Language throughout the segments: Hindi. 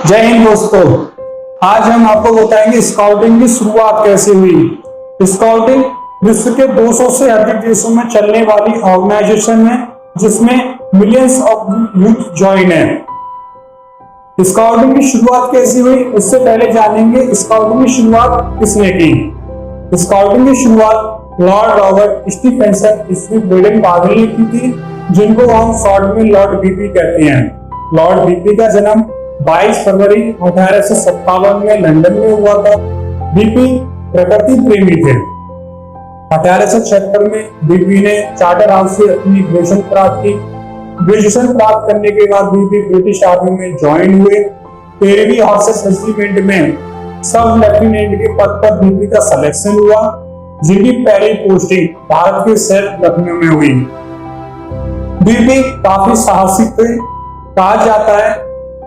जय हिंद दोस्तों। आज हम आपको बताएंगे स्काउटिंग की शुरुआत कैसे हुई। स्काउटिंग विश्व के 200 से अधिक देशों में चलने वाली ऑर्गेनाइजेशन है जिसमें मिलियंस ऑफ यूथ ज्वाइन है। स्काउटिंग की शुरुआत कैसे हुई उससे पहले जानेंगे स्काउटिंग की शुरुआत किसने की। स्काउटिंग की शुरुआत लॉर्ड रॉबर्ट स्टीफेंसन ईस्वी ब्रिटेन पागल ने की थी, जिनको हम शॉर्ट में लॉर्ड बीपी कहते हैं। लॉर्ड बीपी का जन्म 22 फरवरी 1857 में लंदन में हुआ था। बीपी प्रकृति प्रेमी थे। 1876 में बीपी ने चार्टर हाउस से अपनी ग्रेजुएशन प्राप्त की। ग्रेजुएशन प्राप्त करने के बाद बीपी ब्रिटिश आर्मी में ज्वाइन हुए। 13वीं हॉर्सेस रेजिमेंट में सब लेफ्टिनेंट के पद पर बीपी का सिलेक्शन हुआ, जिनकी पहली पोस्टिंग भारत के शहर लखनऊ में हुई। बीपी काफी साहसी थे। कहा जाता है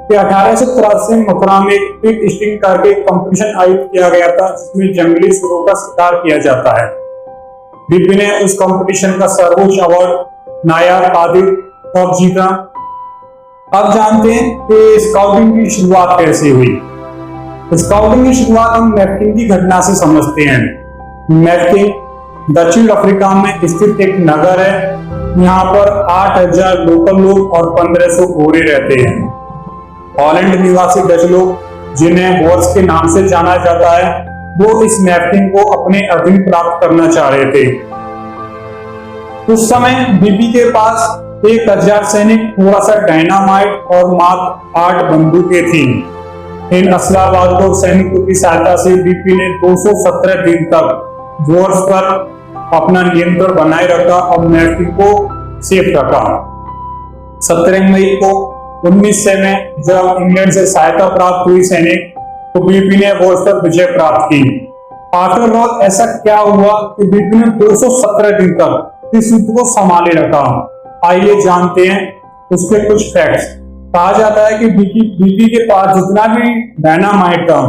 कि 1883 में मथुरा में पिग स्टिंग करके कंपटीशन आयोजित किया गया था, जिसमें जंगली सुअरों का शिकार किया जाता है। बीपी ने उस कंपटीशन का सर्वोच्च अवार्ड नायाब कादिर कप जीता। अब जानते हैं कि स्काउटिंग की शुरुआत कैसे हुई। स्काउटिंग की शुरुआत हम मैफ्किन की घटना से समझते हैं। मैफ्किन दक्षिण अफ्रीका में स्थित एक नगर है। यहाँ पर 8000 लोकल लोग और 1500 गोरे रहते हैं। हॉलैंड निवासी डच लोग, जिन्हें बोर्स के नाम से जाना जाता है, वो इस मैफ्किन को अपने अधीन प्राप्त करना चाह रहे थे। उस समय बीबी के पास 1000 सैनिक, थोड़ा सा डायनामाइट और मात्र 8 बंदूकें थीं। इन असलाहबंद सैनिकों की सहायता से बीपी ने 217 दिन तक बोर्स पर अपना नियंत्रण बनाए रखा और मैफ्किन को सेफ रखा। 17 मई को 1900 में जब इंग्लैंड से सहायता प्राप्त हुई सैनिक, तो बीपी ने बोर्स पर विजय प्राप्त की। आखिर रोज ऐसा क्या हुआ कि बीपी ने 217 दिन तक इस युद्ध को संभाले रखा। आइए जानते हैं उसके कुछ फैक्ट्स। कहा जाता है कि बीपी के पास जितना भी डायनामाइट था,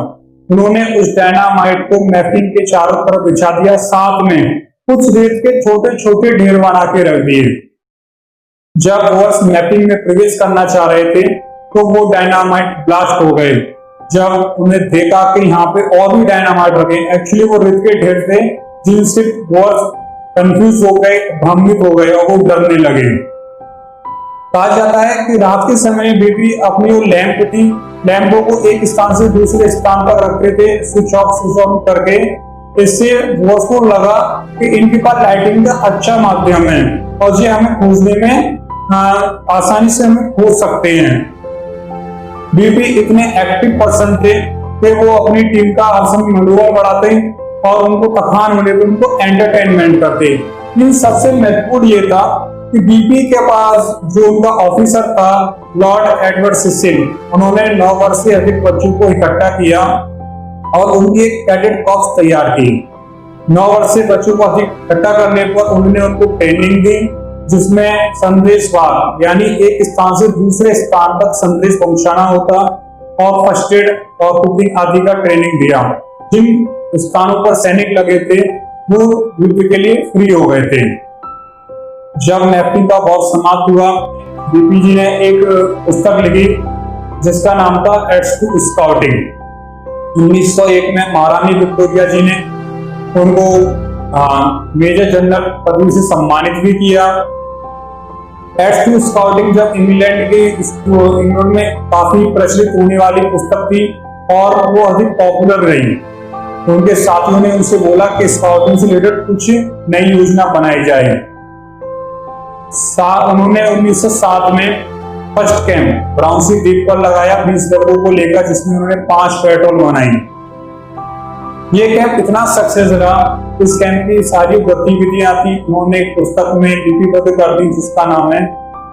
उन्होंने उस डायनामाइट को मैफ्किन के चारों तरफ बिछा दिया। साथ में कुछ रेत के छोटे छोटे ढेर बना के रख दिए। जब बोर्स मैपिंग में प्रवेश करना चाह रहे थे तो वो डायनामाइट ब्लास्ट हो गए। जब उन्हें देखा कि यहाँ पे और भी डायनामाइट रखे, एक्चुअली वो रेत के ढेर थे, जिनसे बोर्स कंफ्यूज हो गए, भ्रमित हो गए और वो डरने लगे। कहा जाता है कि रात के समय बीबी अपनी वो लैंप थी, लैंपों को एक स्थान से दूसरे स्थान पर रखते थे, स्विच ऑफ करके। इससे बोर्स को लगा कि इनके पास लाइटिंग का अच्छा माध्यम है और ये हमें खोजने में आसानी से हमें खोज सकते हैं। बीबी इतने एक्टिव पर्सन थे कि वो अपनी टीम का हर समय मनोबल बढ़ाते और उनको तखान मिले तो उनको एंटरटेनमेंट करते। इन सबसे महत्वपूर्ण ये था कि बीबी के पास जो उनका ऑफिसर था लॉर्ड एडवर्ड सिसिल, उन्होंने 9 वर्ष से अधिक बच्चों को इकट्ठा किया और उनकी एक कैडेट कॉर्प्स तैयार की। 9 वर्ष से बच्चों को अधिक इकट्ठा करने पर उन्होंने उनको ट्रेनिंग दी, जिसमें संदेशवाहक यानी एक स्थान से दूसरे स्थान तक संदेश पहुंचाना होता और फर्स्ट एड और कुकिंग आदि का ट्रेनिंग दिया। जिन स्थानों पर सैनिक लगे थे वो युद्ध के लिए फ्री हो गए थे। जब मैफ्किन का वॉर समाप्त हुआ, बीपी जी ने एक पुस्तक लिखी जिसका नाम था एड्स टू स्काउटिंग। 1901 में महारानी विक्टोरिया जी ने उनको मेजर जनरल पदवी से सम्मानित भी किया। एड्स टू स्काउटिंग जब इंग्लैंड में काफी प्रचलित होने वाली पुस्तक थी और वो अधिक पॉपुलर रही, तो उनके साथियों ने उनसे बोला कि स्काउटिंग से रिलेटेड कुछ नई योजना बनाई जाए। उन्होंने 1907 में फर्स्ट कैंप ब्राउनसी द्वीप पर लगाया 20 लोगों को लेकर, जिसमें उन्होंने 5 पेट्रोल बनाई। ये कैंप इतना सक्सेस रहा, इस कैंप की सारी गतिविधियां थी उन्होंने एक पुस्तक में लिपिबद्ध कर दी जिसका नाम है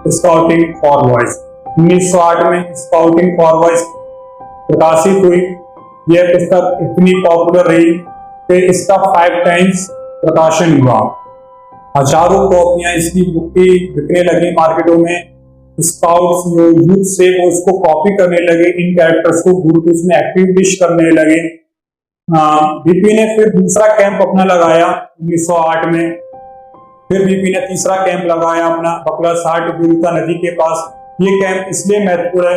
स्काउटिंग फॉर बॉयज। 1908 में स्काउटिंग फॉर बॉयज प्रकाशित हुई। यह पुस्तक इतनी पॉपुलर रही कि इसका 5 टाइम्स प्रकाशन हुआ। हजारों कॉपियां इसकी बुक की बिकने लगी मार्केटों में। स्काउट्स यूथ से वो उसको कॉपी करने लगे, इन कैरेक्टर्स को ग्रुप में एक्टिविटीज करने लगे। बीपी ने फिर दूसरा कैंप अपना लगाया 1908 में। फिर बीपी ने तीसरा कैंप लगाया अपना बकला साठ गुरुता नदी के पास। ये कैंप इसलिए महत्वपूर्ण है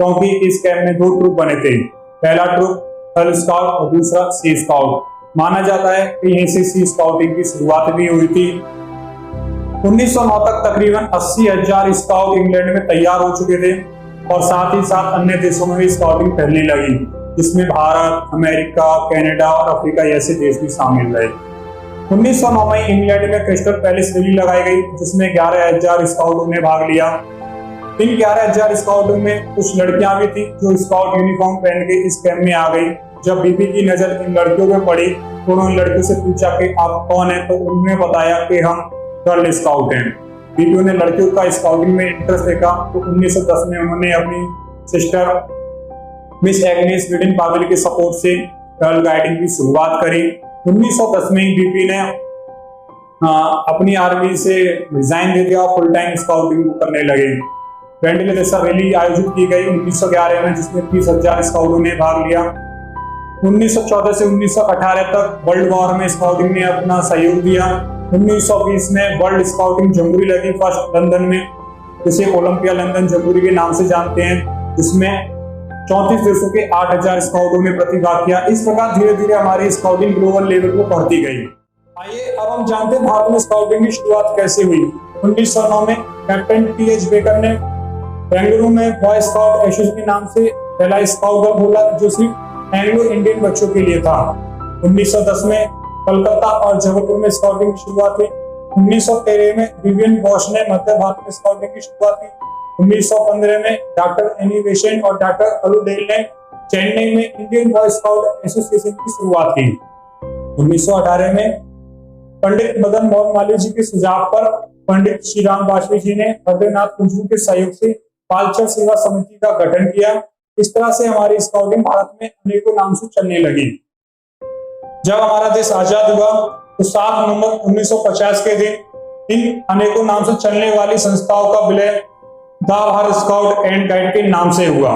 क्योंकि इस कैंप में 2 ट्रुप बने थे। पहला ट्रुप थल स्काउट और दूसरा सी स्काउट। माना जाता है कि यहीं से सी स्काउटिंग की शुरुआत भी हुई थी। 1909 तक तकरीबन 80,000 स्काउट इंग्लैंड में तैयार हो चुके थे और साथ ही साथ अन्य देशों में भी स्काउटिंग फैलने लगी, जिसमें भारत, अमेरिका, कनाडा और अफ्रीका जैसे देश भी शामिल रहे। 1909 में इंग्लैंड में क्रिस्टल पैलेस रैली लगाई गई, जिसमें 11,000 स्काउटों ने भाग लिया। इन 11,000 स्काउटों में कुछ लड़कियां भी थी जो स्काउट यूनिफॉर्म पहन के इस कैंप में आ गई। जब बीपी की नजर इन लड़कियों पे पड़ी तो उन्होंने लड़कियों से पूछा कि आप कौन हैं, तो उन्होंने बताया कि हम गर्ल स्काउट हैं। बीपी ने लड़कियों का स्काउटिंग में इंटरेस्ट देखा तो 1910 में उन्होंने अपनी सिस्टर मिस एग्नेस विडन पावेल के सपोर्ट से गर्ल गाइडिंग की शुरुआत करी। 1910 में बीपी ने अपनी आर्मी से रिजाइन दे दिया, फुल टाइम स्काउटिंग करने लगे। वेंडिले जैसा रैली आयोजित की गई 1911 में, जिसमें 30,000 स्काउटों ने भाग लिया। 1914 से 1918 तक वर्ल्ड वॉर में स्काउटिंग ने अपना सहयोग दिया। 1920 में वर्ल्ड स्काउटिंग जमहूरी लगी फर्स्ट लंदन में, जिसे ओलंपिया लंदन जमहूरी के नाम से जानते हैं, जिसमें 34 देशों के 8,000 स्काउटों ने प्रतिभाग किया। इस प्रकार धीरे धीरे हमारी स्काउटिंग ग्लोबल लेवल को बढ़ती गई। आइए अब हम जानते हैं भारत में स्काउटिंग की शुरुआत कैसे हुई। 1909 में कैप्टन टी.एच. बेकर ने बेंगलुरु में बॉय स्काउट एसोसिएशन के नाम से पहला स्काउट दल खोला, जो सिर्फ एंग्लो इंडियन बच्चों के लिए था। 1910 में कलकत्ता और जबलपुर में स्काउटिंग की शुरुआत हुई। 1913 में विवियन बॉश ने मध्य भारत में स्काउटिंग की शुरुआत की। 1915 में डॉक्टर एनी बेसेंट और डॉक्टर अलुडेल ने चेन्नई में इंडियन बॉय स्काउट एसोसिएशन की शुरुआत की। 1918 में पंडित मदन मोहन मालवीय जी के सुझाव पर पंडित श्री राम वाजपेयी जी ने हृदयनाथ कुंजरू के सहयोग से पालचर सेवा समिति का गठन किया। इस तरह से हमारी स्काउटिंग भारत में अनेकों नाम से चलने लगी। जब हमारा देश आजाद हुआ तो 7 नवंबर 1950 के दिन इन अनेकों नाम से चलने वाली संस्थाओं का विलय the Bharat scout and guide के नाम से हुआ।